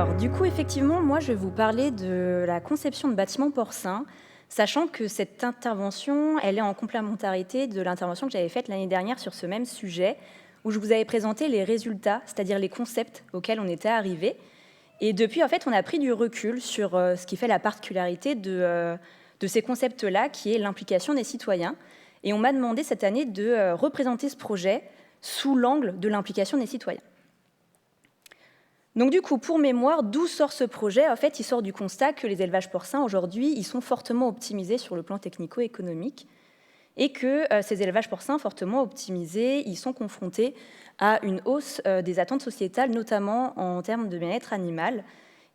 Alors, du coup, effectivement, moi, je vais vous parler de la conception de bâtiments porcins, sachant que cette intervention, elle est en complémentarité de l'intervention que j'avais faite l'année dernière sur ce même sujet, où je vous avais présenté les résultats, c'est-à-dire les concepts auxquels on était arrivé. Et depuis, en fait, on a pris du recul sur ce qui fait la particularité de ces concepts-là, qui est l'implication des citoyens. Et on m'a demandé cette année de représenter ce projet sous l'angle de l'implication des citoyens. Donc du coup, pour mémoire, d'où sort ce projet? En fait, il sort du constat que les élevages porcins, aujourd'hui, ils sont fortement optimisés sur le plan technico-économique et que ces élevages porcins fortement optimisés, ils sont confrontés à une hausse des attentes sociétales, notamment en termes de bien-être animal,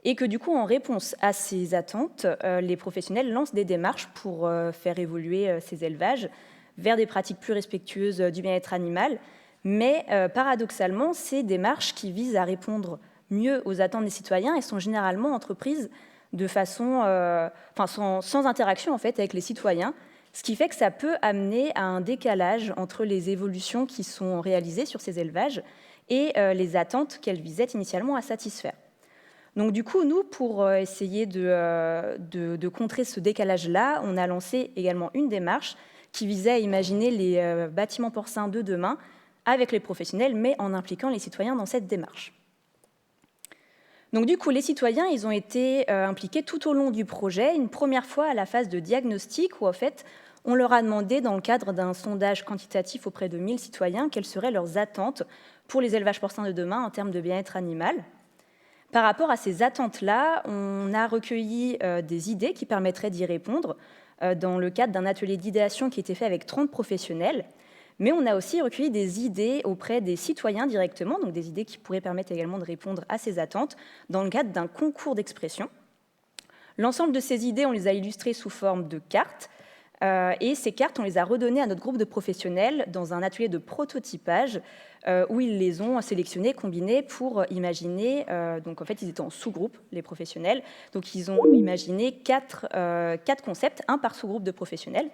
et que du coup, en réponse à ces attentes, les professionnels lancent des démarches pour faire évoluer ces élevages vers des pratiques plus respectueuses du bien-être animal, mais paradoxalement, ces démarches qui visent à répondre mieux aux attentes des citoyens et sont généralement entreprises de façon, sans interaction en fait avec les citoyens, ce qui fait que ça peut amener à un décalage entre les évolutions qui sont réalisées sur ces élevages et les attentes qu'elles visaient initialement à satisfaire. Donc du coup, nous, pour essayer de contrer ce décalage-là, on a lancé également une démarche qui visait à imaginer les bâtiments porcins de demain avec les professionnels, mais en impliquant les citoyens dans cette démarche. Donc du coup, les citoyens, ils ont été impliqués tout au long du projet, une première fois à la phase de diagnostic, où en fait, on leur a demandé, dans le cadre d'un sondage quantitatif auprès de 1000 citoyens, quelles seraient leurs attentes pour les élevages porcins de demain en termes de bien-être animal. Par rapport à ces attentes-là, on a recueilli des idées qui permettraient d'y répondre dans le cadre d'un atelier d'idéation qui était fait avec 30 professionnels. Mais on a aussi recueilli des idées auprès des citoyens directement, donc des idées qui pourraient permettre également de répondre à ces attentes dans le cadre d'un concours d'expression. L'ensemble de ces idées, on les a illustrées sous forme de cartes, et ces cartes, on les a redonnées à notre groupe de professionnels dans un atelier de prototypage où ils les ont sélectionnées, combinées pour imaginer, donc en fait ils étaient en sous-groupe, les professionnels, donc ils ont imaginé quatre concepts, un par sous-groupe de professionnels.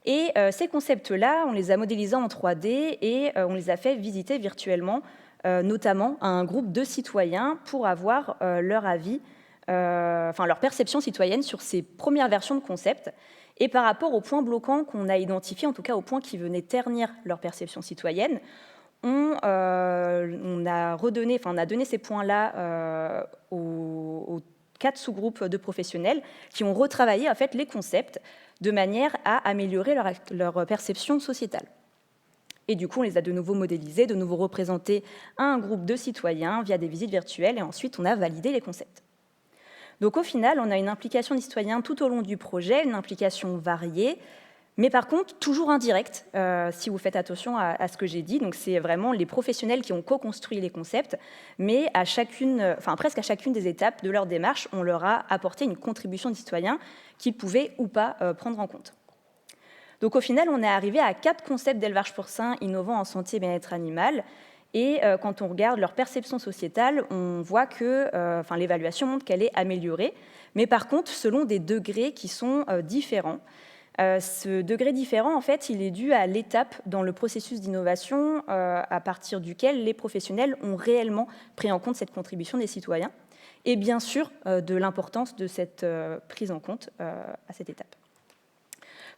Et ces concepts-là, on les a modélisés en 3D et on les a fait visiter virtuellement, notamment à un groupe de citoyens pour avoir leur avis, leur perception citoyenne sur ces premières versions de concepts. Et par rapport aux points bloquants qu'on a identifiés, en tout cas aux points qui venaient ternir leur perception citoyenne, on a donné ces points-là aux 4 sous-groupes de professionnels qui ont retravaillé en fait les concepts de manière à améliorer leur perception sociétale. Et du coup, on les a de nouveau modélisés, de nouveau représentés à un groupe de citoyens via des visites virtuelles, et ensuite on a validé les concepts. Donc au final, on a une implication des citoyens tout au long du projet, une implication variée, mais par contre toujours indirecte, si vous faites attention à ce que j'ai dit. Donc c'est vraiment les professionnels qui ont co-construit les concepts, mais presque à chacune des étapes de leur démarche, on leur a apporté une contribution des citoyens qu'ils pouvaient ou pas prendre en compte. Donc au final, on est arrivé à 4 concepts d'élevage porcin innovants en santé et bien-être animal. Et quand on regarde leur perception sociétale, on voit que l'évaluation montre qu'elle est améliorée, mais par contre, selon des degrés qui sont différents. Ce degré différent, en fait, il est dû à l'étape dans le processus d'innovation à partir duquel les professionnels ont réellement pris en compte cette contribution des citoyens, et bien sûr de l'importance de cette prise en compte à cette étape.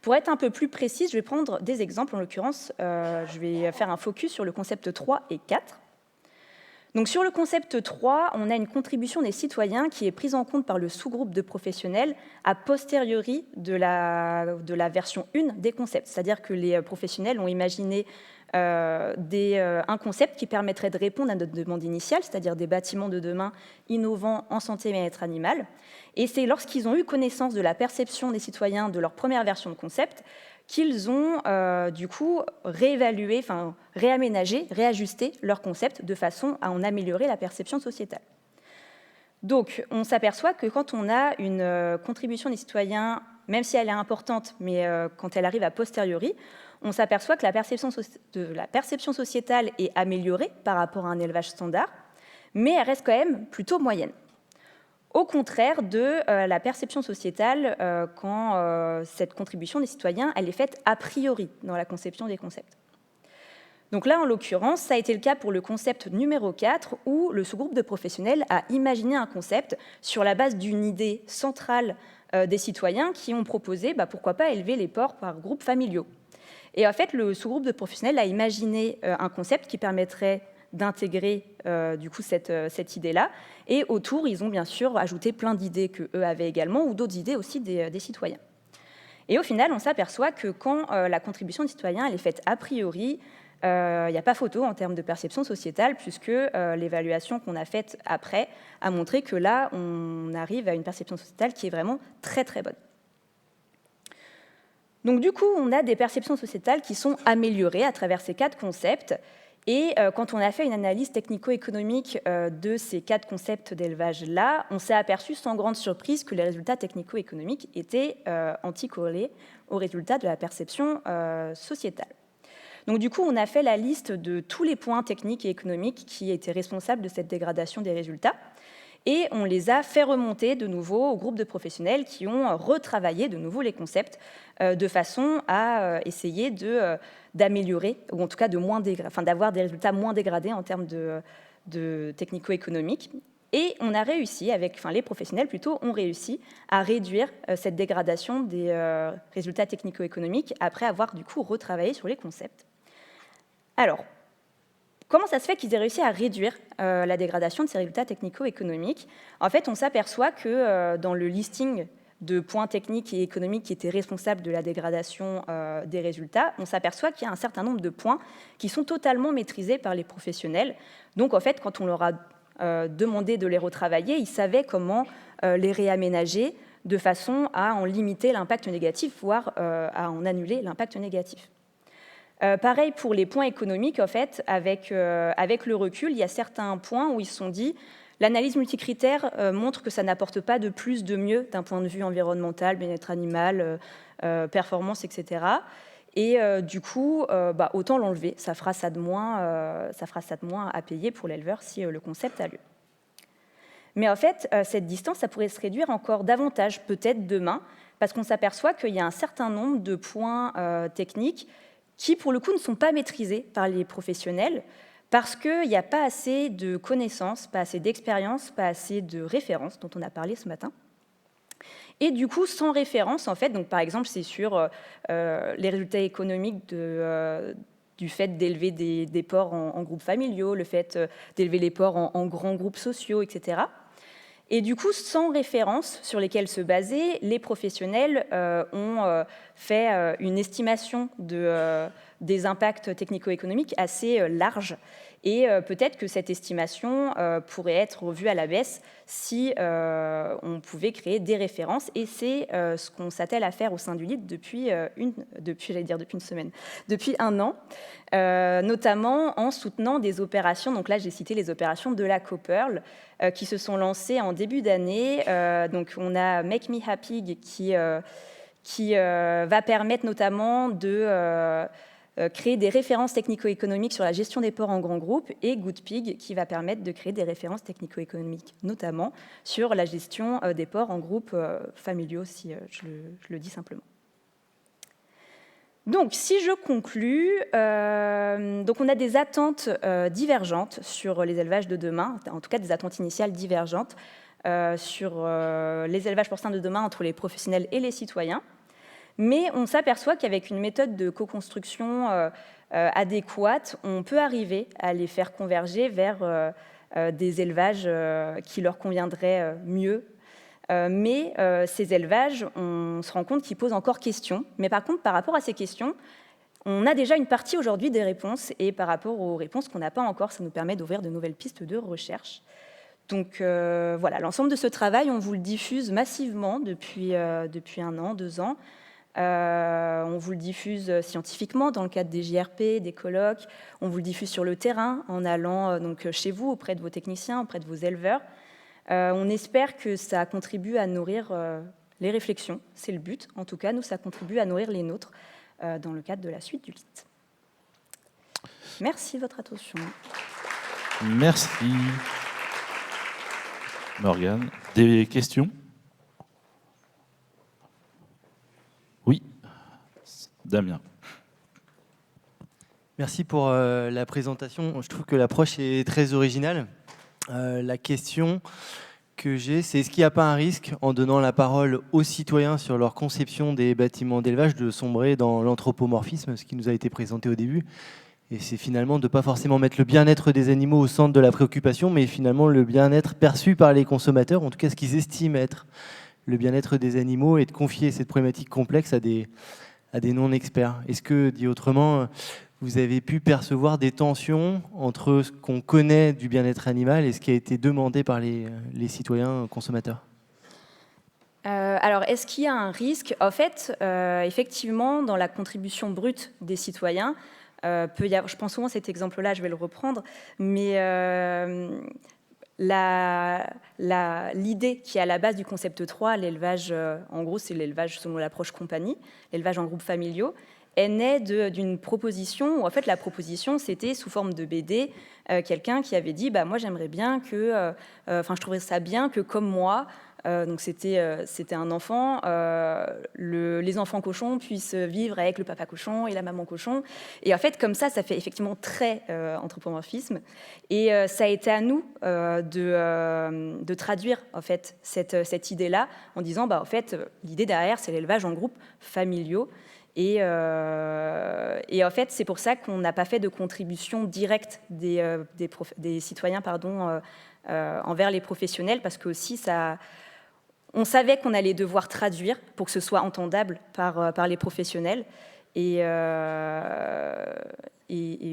Pour être un peu plus précise, je vais prendre des exemples. En l'occurrence, je vais faire un focus sur le concept 3 et 4. Donc, sur le concept 3, on a une contribution des citoyens qui est prise en compte par le sous-groupe de professionnels a posteriori de la version 1 des concepts. C'est-à-dire que les professionnels ont imaginé un concept qui permettrait de répondre à notre demande initiale, c'est-à-dire des bâtiments de demain innovants en santé et bien-être animal. Et c'est lorsqu'ils ont eu connaissance de la perception des citoyens de leur première version de concept qu'ils ont du coup réévalué, réaménagé, réajusté leur concept de façon à en améliorer la perception sociétale. Donc, on s'aperçoit que quand on a une contribution des citoyens, même si elle est importante, mais quand elle arrive a posteriori, on s'aperçoit que la perception sociétale est améliorée par rapport à un élevage standard, mais elle reste quand même plutôt moyenne. Au contraire de la perception sociétale quand cette contribution des citoyens elle est faite a priori dans la conception des concepts. Donc là, en l'occurrence, ça a été le cas pour le concept numéro 4, où le sous-groupe de professionnels a imaginé un concept sur la base d'une idée centrale des citoyens qui ont proposé, pourquoi pas, élever les porcs par groupes familiaux. Et en fait, le sous-groupe de professionnels a imaginé un concept qui permettrait d'intégrer du coup cette idée-là. Et autour, ils ont bien sûr ajouté plein d'idées qu'eux avaient également, ou d'autres idées aussi des citoyens. Et au final, on s'aperçoit que quand la contribution des citoyens elle est faite a priori, il n'y a pas photo en termes de perception sociétale, puisque l'évaluation qu'on a faite après a montré que là, on arrive à une perception sociétale qui est vraiment très très bonne. Donc du coup, on a des perceptions sociétales qui sont améliorées à travers ces 4 concepts. Et quand on a fait une analyse technico-économique de ces 4 concepts d'élevage-là, on s'est aperçu sans grande surprise que les résultats technico-économiques étaient anticorrélés aux résultats de la perception sociétale. Donc du coup, on a fait la liste de tous les points techniques et économiques qui étaient responsables de cette dégradation des résultats. Et on les a fait remonter de nouveau au groupe de professionnels qui ont retravaillé de nouveau les concepts de façon à essayer d'améliorer, ou en tout cas d'avoir des résultats moins dégradés en termes de technico-économiques. Et on a réussi, les professionnels plutôt, ont réussi à réduire cette dégradation des résultats technico-économiques après avoir du coup retravaillé sur les concepts. Alors, comment ça se fait qu'ils aient réussi à réduire la dégradation de ces résultats technico-économiques? En fait, on s'aperçoit que dans le listing de points techniques et économiques qui étaient responsables de la dégradation des résultats, on s'aperçoit qu'il y a un certain nombre de points qui sont totalement maîtrisés par les professionnels. Donc, en fait, quand on leur a demandé de les retravailler, ils savaient comment les réaménager de façon à en limiter l'impact négatif, voire à en annuler l'impact négatif. Pareil pour les points économiques, en fait, avec le recul, il y a certains points où ils se sont dit l'analyse multicritère montre que ça n'apporte pas de plus, de mieux d'un point de vue environnemental, bien-être animal, performance, etc. Et du coup, autant l'enlever, ça fera ça de moins à payer pour l'éleveur si le concept a lieu. Mais en fait, cette distance, ça pourrait se réduire encore davantage, peut-être demain, parce qu'on s'aperçoit qu'il y a un certain nombre de points techniques qui, pour le coup, ne sont pas maîtrisés par les professionnels parce qu'il n'y a pas assez de connaissances, pas assez d'expérience, pas assez de références, dont on a parlé ce matin. Et du coup, sans référence, en fait, donc par exemple, c'est sur les résultats économiques du fait d'élever des porcs en groupes familiaux, le fait d'élever les porcs en grands groupes sociaux, etc. Et du coup, sans références sur lesquelles se baser, les professionnels ont fait une estimation des impacts technico-économiques assez large. Et peut-être que cette estimation pourrait être revue à la baisse si on pouvait créer des références. Et c'est ce qu'on s'attelle à faire au sein du LID depuis une semaine, depuis 1 an, notamment en soutenant des opérations. Donc là, j'ai cité les opérations de la CoPearl qui se sont lancées en début d'année. Donc on a Make Me Happy qui va permettre notamment de créer des références technico-économiques sur la gestion des porcs en grands groupes, et GoodPig qui va permettre de créer des références technico-économiques, notamment sur la gestion des porcs en groupes familiaux, si je le dis simplement. Donc, si je conclus, donc on a des attentes divergentes sur les élevages de demain, en tout cas des attentes initiales divergentes sur les élevages porcins de demain entre les professionnels et les citoyens. Mais on s'aperçoit qu'avec une méthode de co-construction adéquate, on peut arriver à les faire converger vers des élevages qui leur conviendraient mieux. Mais ces élevages, on se rend compte qu'ils posent encore question. Mais par contre, par rapport à ces questions, on a déjà une partie aujourd'hui des réponses. Et par rapport aux réponses qu'on n'a pas encore, ça nous permet d'ouvrir de nouvelles pistes de recherche. Donc voilà, l'ensemble de ce travail, on vous le diffuse massivement depuis 1 an, 2 ans. On vous le diffuse scientifiquement dans le cadre des JRP, des colloques. On vous le diffuse sur le terrain en allant donc chez vous, auprès de vos techniciens, auprès de vos éleveurs. On espère que ça contribue à nourrir les réflexions. C'est le but. En tout cas, nous, ça contribue à nourrir les nôtres dans le cadre de la suite du LIT. Merci de votre attention. Merci. Morgane, des questions? Oui, Damien. Merci pour la présentation. Je trouve que l'approche est très originale. La question que j'ai, c'est est-ce qu'il n'y a pas un risque, en donnant la parole aux citoyens sur leur conception des bâtiments d'élevage, de sombrer dans l'anthropomorphisme, ce qui nous a été présenté au début? Et c'est finalement de ne pas forcément mettre le bien-être des animaux au centre de la préoccupation, mais finalement le bien-être perçu par les consommateurs, en tout cas ce qu'ils estiment être le bien-être des animaux, et de confier cette problématique complexe à des non-experts. Est-ce que, dit autrement, vous avez pu percevoir des tensions entre ce qu'on connaît du bien-être animal et ce qui a été demandé par les citoyens consommateurs? Alors, est-ce qu'il y a un risque? En fait, effectivement, dans la contribution brute des citoyens, peut y avoir, je prends souvent cet exemple-là, je vais le reprendre, mais l'idée qui est à la base du concept 3, l'élevage, en gros, c'est l'élevage selon l'approche compagnie, l'élevage en groupes familiaux, est née d'une proposition, où en fait la proposition c'était sous forme de BD, quelqu'un qui avait dit bah, moi j'aimerais bien que, je trouverais ça bien que comme moi, donc c'était un enfant, les enfants cochons puissent vivre avec le papa cochon et la maman cochon, et en fait comme ça fait effectivement très anthropomorphisme, et ça a été à nous de traduire en fait cette idée-là en disant bah en fait l'idée derrière c'est l'élevage en groupes familiaux. Et en fait, c'est pour ça qu'on n'a pas fait de contribution directe des citoyens envers les professionnels, parce que aussi on savait qu'on allait devoir traduire pour que ce soit entendable par les professionnels. Et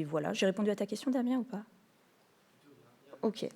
voilà, j'ai répondu à ta question, Damien, ou pas? Ok.